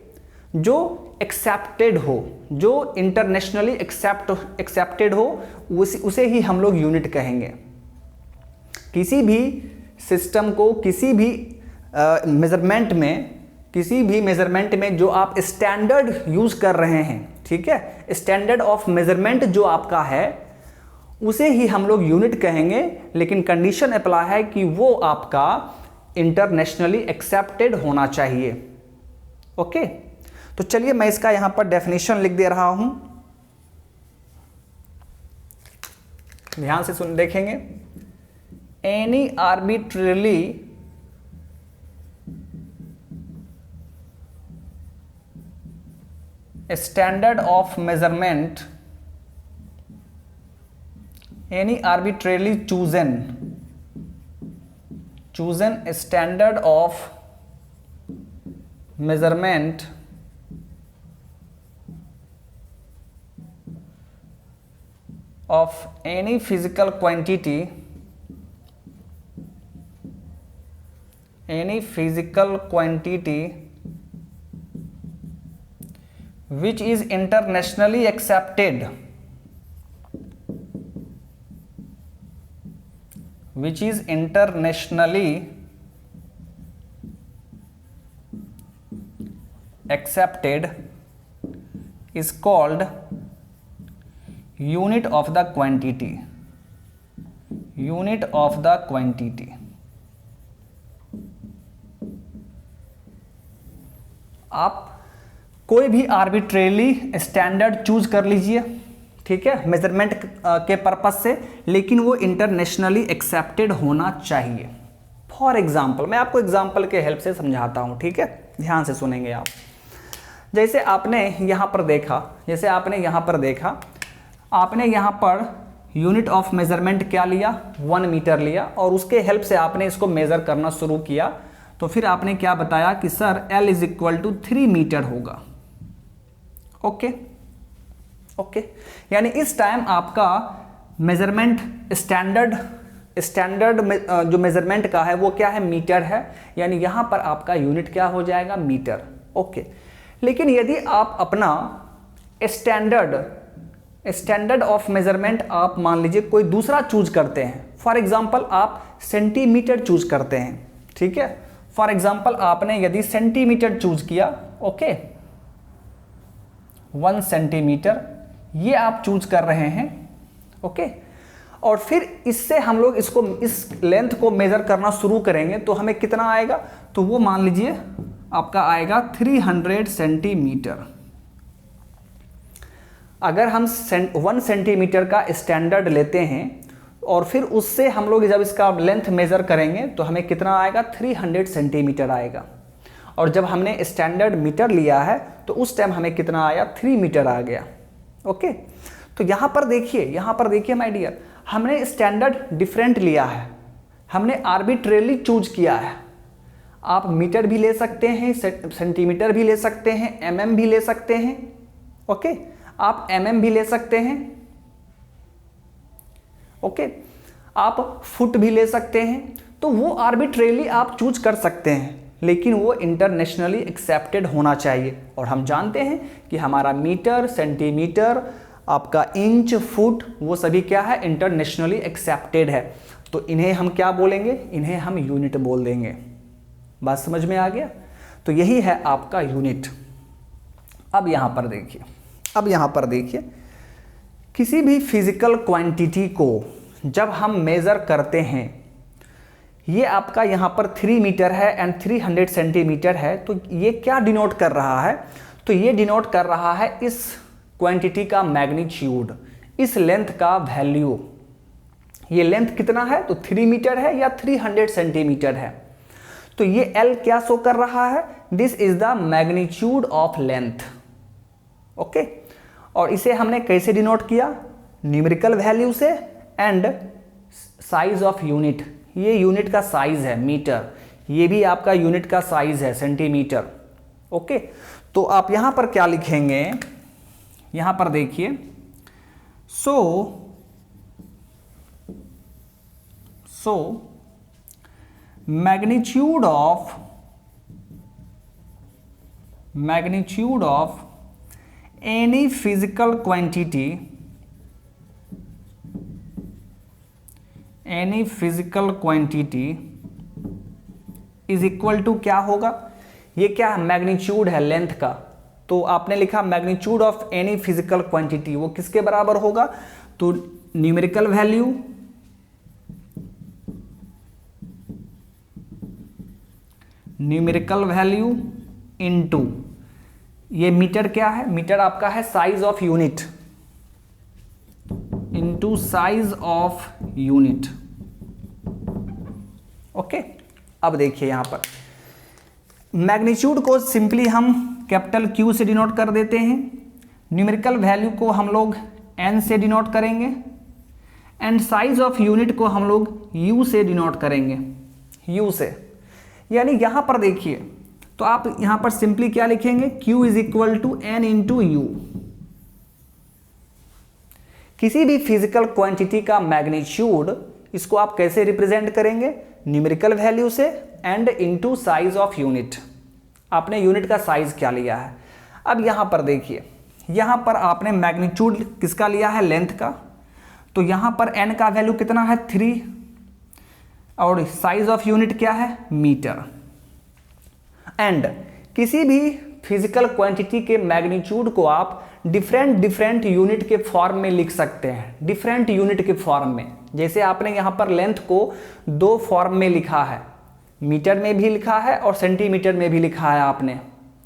जो एक्सेप्टेड हो, जो इंटरनेशनली एक्सेप्टेड हो, उसे ही हम लोग यूनिट कहेंगे। किसी भी सिस्टम को, किसी भी मेजरमेंट में जो आप स्टैंडर्ड यूज कर रहे हैं, ठीक है, स्टैंडर्ड ऑफ मेजरमेंट जो आपका है, उसे ही हम लोग यूनिट कहेंगे, लेकिन कंडीशन अप्लाई है कि वो आपका इंटरनेशनली एक्सेप्टेड होना चाहिए। ओके, तो चलिए मैं इसका यहां पर डेफिनेशन लिख दे रहा हूं, ध्यान से सुन देखेंगे। Any arbitrarily standard of measurement, any arbitrarily chosen standard of measurement of any physical quantity which is internationally accepted, is called unit of the quantity, आप कोई भी आर्बिट्रेरली स्टैंडर्ड चूज कर लीजिए, ठीक है, मेजरमेंट के पर्पज से, लेकिन वो इंटरनेशनली एक्सेप्टेड होना चाहिए। फॉर एग्जाम्पल, मैं आपको एग्जाम्पल के हेल्प से समझाता हूँ, ठीक है, ध्यान से सुनेंगे आप। जैसे आपने यहाँ पर देखा, आपने यहाँ पर यूनिट ऑफ मेजरमेंट क्या लिया, 1 मीटर लिया, और उसके हेल्प से आपने इसको मेजर करना शुरू किया। तो फिर आपने क्या बताया कि सर L = 3 मीटर होगा। ओके, यानी इस टाइम आपका मेजरमेंट स्टैंडर्ड जो मेजरमेंट का है वो क्या है, मीटर है, यानी यहां पर आपका यूनिट क्या हो जाएगा, मीटर। ओके, लेकिन यदि आप अपना स्टैंडर्ड ऑफ मेजरमेंट आप मान लीजिए कोई दूसरा चूज करते हैं, फॉर एग्जांपल आप सेंटीमीटर चूज करते हैं, ठीक है, फॉर एग्जांपल आपने यदि सेंटीमीटर चूज किया, ओके, 1 सेंटीमीटर ये आप चूज कर रहे हैं, ओके, और फिर इससे हम लोग इस लेंथ को मेजर करना शुरू करेंगे, तो हमें कितना आएगा, तो वो मान लीजिए आपका आएगा 300 सेंटीमीटर। अगर हम 1 सेंटीमीटर का स्टैंडर्ड लेते हैं और फिर उससे हम लोग जब इसका लेंथ मेजर करेंगे तो हमें कितना आएगा, 300 सेंटीमीटर आएगा। और जब हमने स्टैंडर्ड मीटर लिया है तो उस टाइम हमें कितना आया, 3 मीटर आ गया। ओके, तो यहाँ पर देखिए माय डियर, हमने स्टैंडर्ड डिफरेंट लिया है, हमने आर्बिट्रेरली चूज किया है। आप मीटर भी ले सकते हैं, सेंटीमीटर भी ले सकते हैं, mm भी ले सकते हैं, ओके, आप mm भी ले सकते हैं, ओके, आप फुट भी ले सकते हैं। तो वो आर्बिट्रेरली आप चूज कर सकते हैं, लेकिन वो इंटरनेशनली एक्सेप्टेड होना चाहिए। और हम जानते हैं कि हमारा मीटर, सेंटीमीटर, आपका इंच, फुट, वो सभी क्या है, इंटरनेशनली एक्सेप्टेड है। तो इन्हें हम क्या बोलेंगे, इन्हें हम यूनिट बोल देंगे। बात समझ में आ गया? तो यही है आपका यूनिट। अब यहाँ पर देखिए, किसी भी फिजिकल क्वांटिटी को जब हम मेजर करते हैं, ये आपका यहाँ पर 3 मीटर है एंड 300 सेंटीमीटर है, तो ये क्या डिनोट कर रहा है, तो ये डिनोट कर रहा है इस क्वांटिटी का मैग्नीट्यूड, इस लेंथ का वैल्यू। ये लेंथ कितना है, तो 3 मीटर है या 300 सेंटीमीटर है। तो ये L क्या शो कर रहा है, this is the magnitude of length. Okay, और इसे हमने कैसे डिनोट किया, न्यूमेरिकल वैल्यू से एंड साइज ऑफ यूनिट। ये यूनिट का साइज है मीटर, ये भी आपका यूनिट का साइज है सेंटीमीटर। ओके, तो आप यहां पर क्या लिखेंगे, यहां पर देखिए, so magnitude of any physical quantity is equal to क्या होगा, ये क्या है, मैग्नीट्यूड है लेंथ का। तो आपने लिखा magnitude of any physical quantity, वो किसके बराबर होगा, तो न्यूमेरिकल वैल्यू इनटू, ये मीटर क्या है, मीटर आपका है size of unit, into size of unit. Okay, अब देखिए यहां पर मैग्नीट्यूड को सिंपली हम कैपिटल Q से डिनोट कर देते हैं, न्यूमेरिकल वैल्यू को हम लोग N से डिनोट करेंगे, एंड साइज ऑफ यूनिट को हम लोग U से डिनोट करेंगे, U से। यानी यहां पर देखिए, तो आप यहां पर सिंपली क्या लिखेंगे, Q is equal to N into U। किसी भी फिजिकल क्वांटिटी का मैग्नीट्यूड, इसको आप कैसे रिप्रेजेंट करेंगे, न्यूमेरिकल वैल्यू से and into size of unit. आपने यूनिट का साइज क्या लिया है। अब यहां पर देखिए, यहां पर आपने मैग्नीट्यूड किसका लिया है, लेंथ का, तो यहां पर n का वैल्यू कितना है 3, और साइज ऑफ यूनिट क्या है, मीटर। एंड किसी भी फिजिकल क्वांटिटी के मैग्नीट्यूड को आप डिफरेंट यूनिट के फॉर्म में लिख सकते हैं, डिफरेंट यूनिट के फॉर्म में। जैसे आपने यहाँ पर लेंथ को 2 फॉर्म में लिखा है, मीटर में भी लिखा है और सेंटीमीटर में भी लिखा है आपने,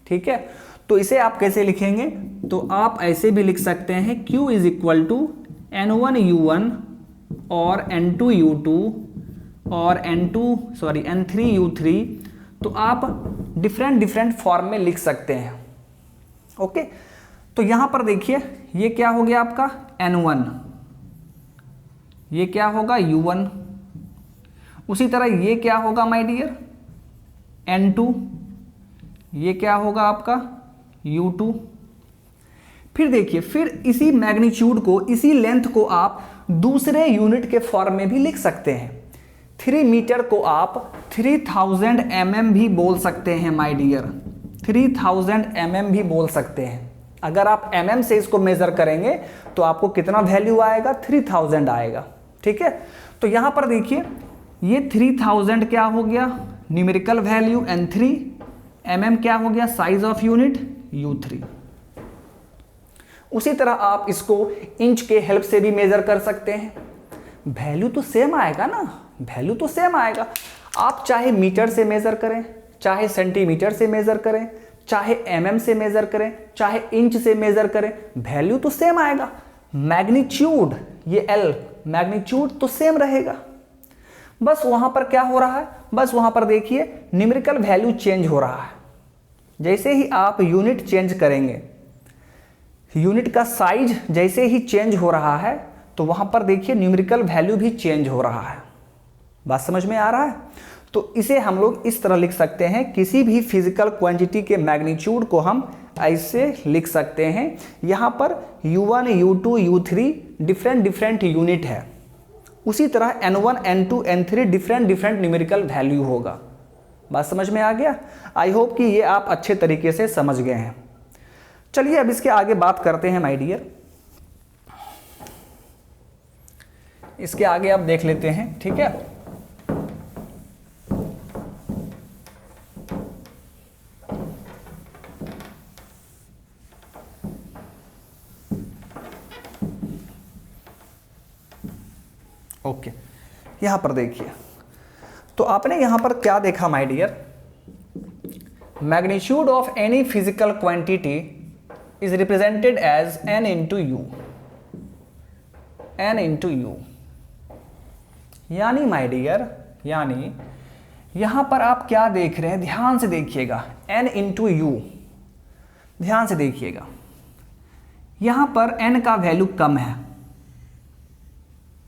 ठीक है। तो इसे आप कैसे लिखेंगे, तो आप ऐसे भी लिख सकते हैं, Q is equal to N1U1 और N2U2 और N3U3। तो आप डिफरेंट फॉर्म में लिख सकते हैं। ओके, तो यहां पर देखिए, ये क्या हो गया आपका N1, ये क्या होगा U1, उसी तरह ये क्या होगा माय डियर N2, ये क्या होगा आपका U2। फिर देखिए, फिर इसी मैग्नीट्यूड को, इसी लेंथ को आप दूसरे यूनिट के फॉर्म में भी लिख सकते हैं। 3 मीटर को आप 3000 mm भी बोल सकते हैं माय डियर, 3000 mm भी बोल सकते हैं। अगर आप mm से इसको मेजर करेंगे तो आपको कितना वैल्यू आएगा, 3000 आएगा, ठीक है। तो यहां पर देखिए, ये 3000 क्या हो गया, न्यूमेरिकल वैल्यू N3, mm क्या हो गया, साइज ऑफ यूनिट U3। उसी तरह आप इसको इंच के हेल्प से भी मेजर कर सकते हैं। वैल्यू तो सेम आएगा ना, वैल्यू तो सेम आएगा। आप चाहे मीटर से मेजर करें, चाहे सेंटीमीटर से मेजर करें, चाहे mm से मेजर करें, चाहे इंच से मेजर करें, वैल्यू तो सेम आएगा। मैग्नीट्यूड, ये L मैग्नीट्यूड तो सेम रहेगा। बस वहां पर क्या हो रहा है, बस वहां पर देखिए न्यूमेरिकल वैल्यू चेंज हो रहा है। जैसे ही आप यूनिट चेंज करेंगे, यूनिट का साइज जैसे ही चेंज हो रहा है, तो वहां पर देखिए न्यूमेरिकल वैल्यू भी चेंज हो रहा है। बात समझ में आ रहा है। तो इसे हम लोग इस तरह लिख सकते हैं, किसी भी फिजिकल क्वांटिटी के मैग्नीट्यूड को हम ऐसे लिख सकते हैं। यहां पर U1, U2, U3 different unit है, उसी तरह N1, N2, N3 different numerical value होगा। बात समझ में आ गया। आई होप कि ये आप अच्छे तरीके से समझ गए हैं। चलिए अब इसके आगे बात करते हैं माय डियर। इसके आगे आप देख लेते हैं, ठीक है। ओके, यहां पर देखिए, तो आपने यहां पर क्या देखा my dear, magnitude of any physical quantity is represented as N into U, N into U। यानी माय डियर, यानी यहां पर आप क्या देख रहे हैं, ध्यान से देखिएगा, N इंटू U, ध्यान से देखिएगा। यहां पर N का वैल्यू कम है,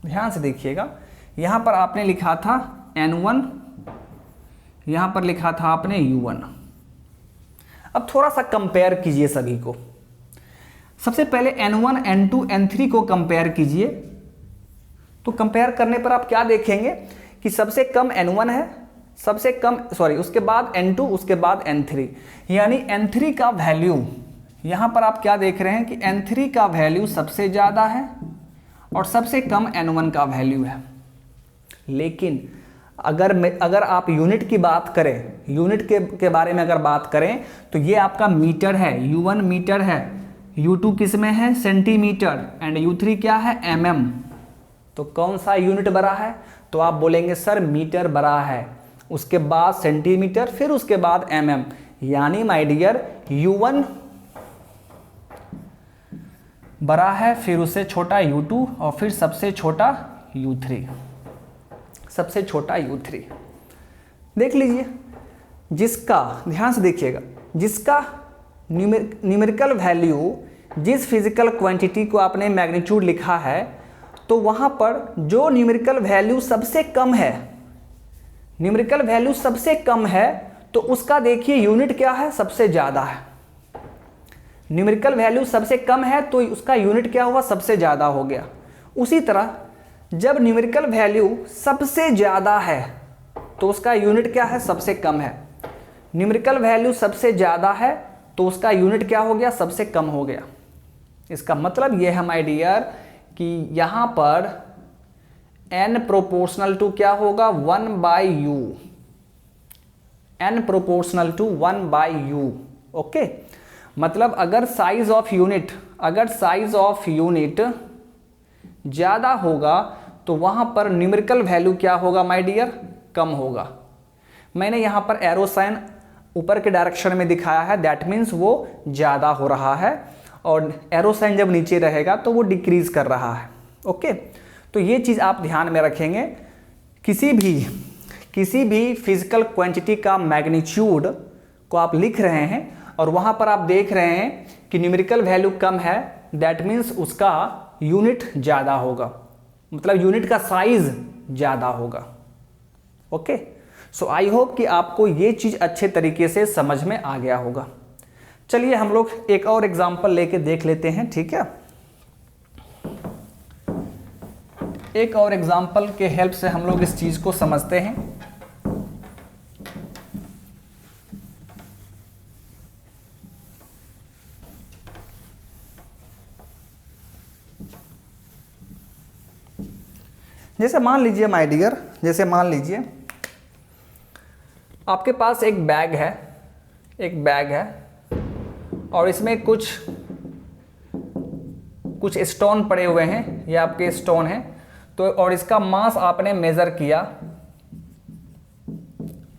ध्यान से देखिएगा। यहां पर आपने लिखा था N1, यहां पर लिखा था आपने U1। अब थोड़ा सा कंपेयर कीजिए सभी को। सबसे पहले N1, N2, N3 को कंपेयर कीजिए। तो कंपेयर करने पर आप क्या देखेंगे कि सबसे कम N1 है, सबसे कम उसके बाद N2, उसके बाद N3। यानी N3 का वैल्यू, यहां पर आप क्या देख रहे हैं कि N3 का वैल्यू सबसे ज्यादा है और सबसे कम N1 का वैल्यू है। लेकिन अगर आप यूनिट की बात करें, यूनिट के बारे में अगर बात करें, तो ये आपका मीटर है, U1 मीटर है, U2 किस में है, सेंटीमीटर, एंड U3 क्या है, mm। तो कौन सा यूनिट बड़ा है? तो आप बोलेंगे सर मीटर बड़ा है, उसके बाद सेंटीमीटर, फिर उसके बाद mm। यानी माय डियर U1 बड़ा है, फिर उससे छोटा U2 और फिर सबसे छोटा U3, सबसे छोटा U3। देख लीजिए, जिसका, ध्यान से देखिएगा, जिसका न्यूमेरिकल वैल्यू, जिस फिजिकल क्वांटिटी को आपने मैग्नीट्यूड लिखा है, तो वहाँ पर जो न्यूमेरिकल वैल्यू सबसे कम है, न्यूमेरिकल वैल्यू सबसे कम है, तो उसका देखिए यूनिट क्या है? सबसे ज़्यादा है। न्यूमेरिकल वैल्यू सबसे कम है तो उसका यूनिट क्या हुआ? सबसे ज़्यादा हो गया। उसी तरह जब न्यूमेरिकल वैल्यू सबसे ज़्यादा है तो उसका यूनिट क्या है? सबसे कम है। न्यूमेरिकल वैल्यू सबसे ज़्यादा है तो उसका यूनिट क्या हो गया? सबसे कम हो गया। इसका मतलब ये है माय डियर कि यहाँ पर n प्रोपोर्शनल टू क्या होगा? 1/u, n proportional to 1/u। Okay, मतलब अगर साइज ऑफ यूनिट, अगर साइज ऑफ यूनिट ज़्यादा होगा तो वहाँ पर न्यूमेरिकल वैल्यू क्या होगा माय डियर? कम होगा। मैंने यहाँ पर एरो साइन ऊपर के डायरेक्शन में दिखाया है, दैट मीन्स वो ज़्यादा हो रहा है, और एरो साइन जब नीचे रहेगा तो वो डिक्रीज कर रहा है। ओके, तो ये चीज़ आप ध्यान में रखेंगे। किसी भी फिजिकल क्वांटिटी का मैग्नीट्यूड को आप लिख रहे हैं और वहाँ पर आप देख रहे हैं कि न्यूमेरिकल वैल्यू कम है, दैट मीन्स उसका यूनिट ज़्यादा होगा, मतलब यूनिट का साइज ज़्यादा होगा। ओके, सो आई होप कि आपको ये चीज़ अच्छे तरीके से समझ में आ गया होगा। चलिए हम लोग एक और एग्जाम्पल लेके देख लेते हैं, ठीक है। एक और एग्जाम्पल के हेल्प से हम लोग इस चीज़ को समझते हैं। जैसे मान लीजिए माय डियर, जैसे मान लीजिए आपके पास एक बैग है और इसमें कुछ स्टोन पड़े हुए हैं, ये आपके स्टोन हैं, तो और इसका मास आपने मेज़र किया,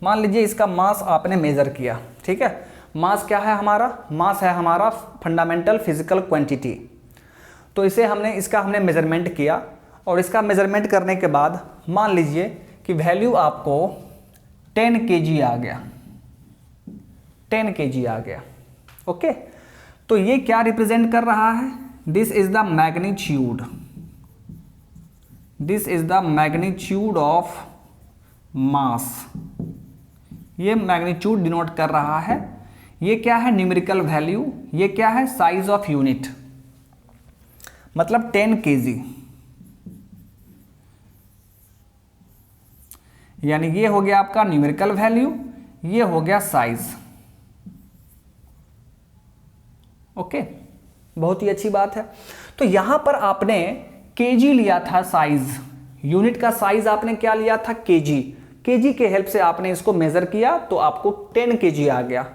मान लीजिए इसका मास आपने मेज़र किया, ठीक है। मास क्या है हमारा? मास है हमारा फंडामेंटल फिजिकल क्वांटिटी। तो इसका हमने मेज़रमेंट किया, और इसका मेज़रमेंट करने के बाद मान लीजिए कि वैल्यू आपको 10 kg आ गया, 10 kg आ गया। ओके, तो ये क्या रिप्रेजेंट कर रहा है? This is the magnitude, this is the magnitude of mass. ये मैग्नीट्यूड डिनोट कर रहा है। ये क्या है? Numerical value. ये क्या है? साइज ऑफ यूनिट, मतलब 10 kg। यानी ये हो गया आपका न्यूमेरिकल वैल्यू, ये हो गया साइज। ओके, बहुत ही अच्छी बात है। तो यहां पर आपने केजी लिया था साइज, यूनिट का साइज आपने क्या लिया था? केजी। केजी के हेल्प से आपने इसको मेजर किया तो आपको 10 kg आ गया।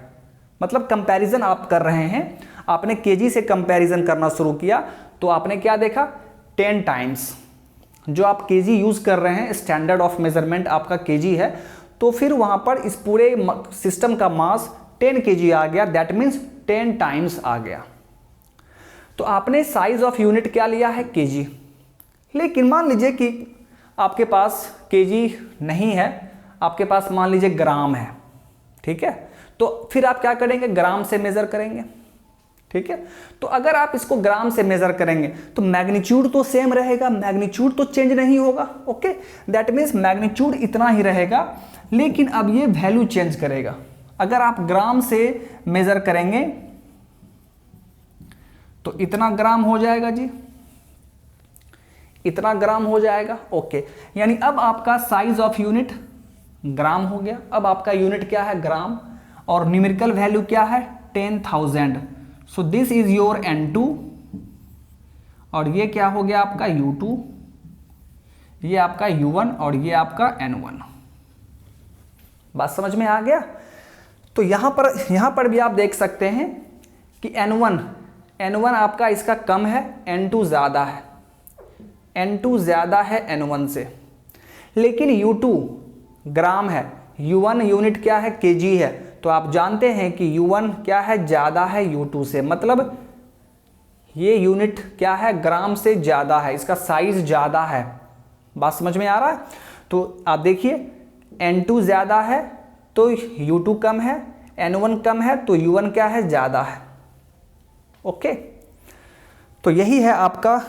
मतलब कंपैरिजन आप कर रहे हैं, आपने केजी से कंपैरिजन करना शुरू किया तो आपने क्या देखा? 10 टाइम्स। जो आप केजी यूज कर रहे हैं, स्टैंडर्ड ऑफ मेजरमेंट आपका केजी है, तो फिर वहां पर इस पूरे सिस्टम का मास 10 kg आ गया, दैट मीन्स 10 टाइम्स आ गया। तो आपने साइज ऑफ यूनिट क्या लिया है? केजी। लेकिन मान लीजिए कि आपके पास केजी नहीं है, आपके पास मान लीजिए ग्राम है, ठीक है। तो फिर आप क्या करेंगे? ग्राम से मेजर करेंगे, ठीक है। तो अगर आप इसको ग्राम से मेजर करेंगे तो मैग्नीट्यूड तो सेम रहेगा, मैग्नीट्यूड तो चेंज नहीं होगा। ओके, दैट मीन्स मैग्नीट्यूड इतना ही रहेगा, लेकिन अब ये वैल्यू चेंज करेगा। अगर आप ग्राम से मेजर करेंगे तो इतना ग्राम हो जाएगा जी, इतना ग्राम हो जाएगा। ओके, यानी अब आपका साइज ऑफ यूनिट ग्राम हो गया। अब आपका यूनिट क्या है? ग्राम। और न्यूमेरिकल वैल्यू क्या है? 10,000। So this is your N2, और ये क्या हो गया आपका? U2, ये आपका U1 और ये आपका N1। बात समझ में आ गया? तो यहां पर भी आप देख सकते हैं कि N1 आपका इसका कम है, N2 ज़्यादा है। N2 ज़्यादा है N1 से, लेकिन U2 ग्राम है, U1 यूनिट क्या है, kg है। तो आप जानते हैं कि U1 क्या है, ज़्यादा है U2 से, मतलब ये यूनिट क्या है, ग्राम से ज़्यादा है, इसका साइज ज़्यादा है। बात समझ में आ रहा है? तो आप देखिए N2 ज़्यादा है तो U2 कम है, N1 कम है तो U1 क्या है, ज़्यादा है। ओके, तो यही है आपका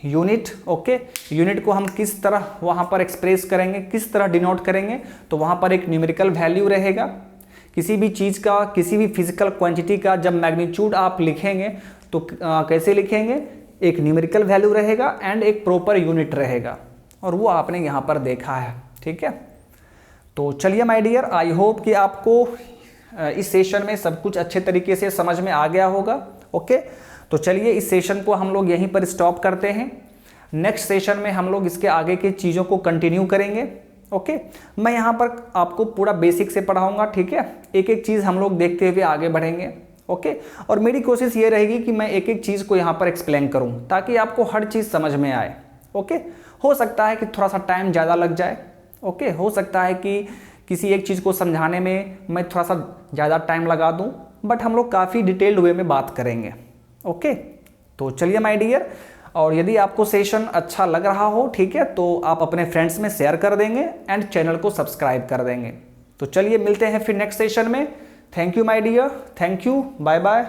यूनिट। ओके, यूनिट को हम किस तरह वहाँ पर एक्सप्रेस करेंगे, किस तरह डिनोट करेंगे, तो वहाँ पर एक न्यूमेरिकल वैल्यू रहेगा। किसी भी चीज़ का, किसी भी फिजिकल क्वांटिटी का जब मैग्नीट्यूड आप लिखेंगे तो कैसे लिखेंगे, एक न्यूमेरिकल वैल्यू रहेगा एंड एक प्रॉपर यूनिट रहेगा, और वो आपने यहाँ पर देखा है। ठीक है, तो चलिए माय डियर, आई होप कि आपको इस सेशन में सब कुछ अच्छे तरीके से समझ में आ गया होगा। ओके, तो चलिए इस सेशन को हम लोग यहीं पर स्टॉप करते हैं। नेक्स्ट सेशन में हम लोग इसके आगे की चीज़ों को कंटिन्यू करेंगे। ओके, मैं यहाँ पर आपको पूरा बेसिक से पढ़ाऊँगा। ठीक है, एक एक चीज़ हम लोग देखते हुए आगे बढ़ेंगे। ओके, और मेरी कोशिश ये रहेगी कि मैं एक एक चीज़ को यहाँ पर एक्सप्लेन करूँ ताकि आपको हर चीज़ समझ में आए। ओके, हो सकता है कि थोड़ा सा टाइम ज़्यादा लग जाए। ओके, हो सकता है कि किसी एक चीज़ को समझाने में मैं थोड़ा सा ज़्यादा टाइम लगा दूं, बट हम लोग काफ़ी डिटेल्ड वे में बात करेंगे। ओके, तो चलिए माय डियर, और यदि आपको सेशन अच्छा लग रहा हो, ठीक है, तो आप अपने फ्रेंड्स में शेयर कर देंगे एंड चैनल को सब्सक्राइब कर देंगे। तो चलिए मिलते हैं फिर नेक्स्ट सेशन में। Thank you my dear, thank you, bye bye.